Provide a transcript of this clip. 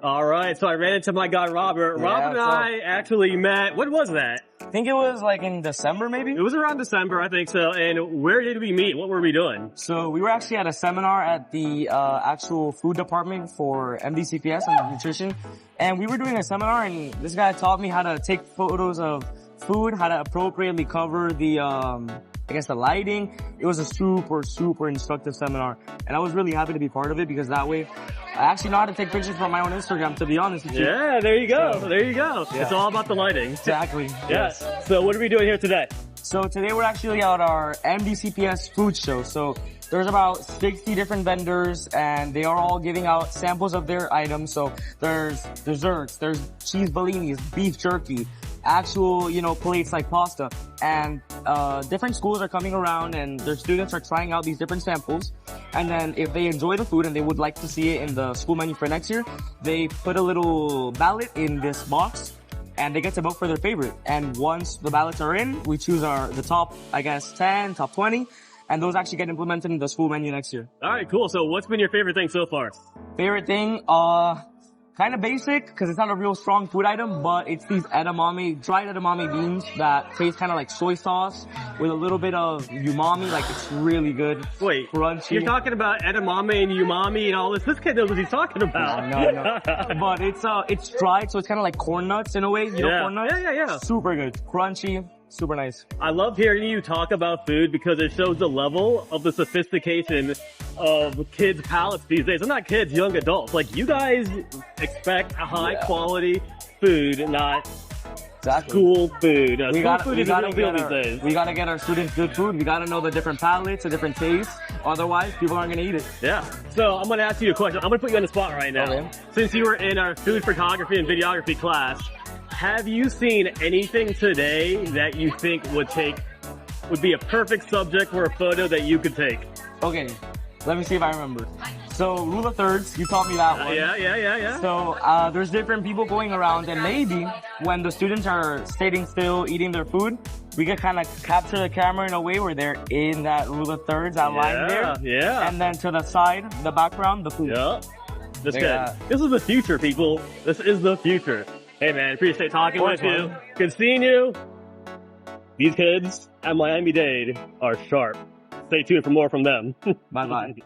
All right, so I ran into my guy Robert. Yeah, Robert and I actually met. What was that? I think it was like in December, maybe? It was around December, I think so. And where did we meet? What were we doing? So we were actually at a seminar at the actual food department for MDCPS and nutrition. And we were doing a seminar, and this guy taught me how to take photos of food, how to appropriately cover the, I guess the lighting. It was a super instructive seminar. And I was really happy to be part of it because that way I actually know how to take pictures for my own Instagram, to be honest with you. Yeah, there you go. There you go. Yeah. It's all about the lighting. Exactly. Yes. So what are we doing here today? So today we're actually at our MDCPS food show. So there's about 60 different vendors and they are all giving out samples of their items. So there's desserts, there's cheese bellinis, beef jerky, actual, plates like pasta. And different schools are coming around and their students are trying out these different samples. And then if they enjoy the food and they would like to see it in the school menu for next year, they put a little ballot in this box and they get to vote for their favorite. And once the ballots are in, we choose the top, 10, top 20, and those actually get implemented in the school menu next year. All right, cool. So what's been your favorite thing so far? Favorite thing, kind of basic, because it's not a real strong food item, but it's these dried edamame beans that taste kind of like soy sauce with a little bit of umami. Like, it's really good. Wait, crunchy. You're talking about edamame and umami and all this? This kid knows what he's talking about. No. But it's dried, so it's kind of like corn nuts in a way. You know corn nuts? Yeah. Super good. Crunchy. Super nice. I love hearing you talk about food because it shows the level of the sophistication of kids' palates these days. I'm not kids, young adults. Like, you guys expect a high quality food, not school food. School food is a real deal these days. We gotta get our students good food. We gotta know the different palates, the different tastes. Otherwise, people aren't gonna eat it. Yeah. So I'm gonna ask you a question. I'm gonna put you on the spot right now. Okay. Since you were in our food photography and videography class, have you seen anything today that you think would be a perfect subject for a photo that you could take? Okay, let me see if I remember. So, rule of thirds, you taught me that one. Yeah. So, there's different people going around, and maybe when the students are sitting still, eating their food, we could kind of capture the camera in a way where they're in that rule of thirds, that line there. Yeah. And then to the side, the background, the food. Yeah. This is the future, people. This is the future. Hey man, appreciate talking with you. Good seeing you. These kids at Miami-Dade are sharp. Stay tuned for more from them. Bye-bye.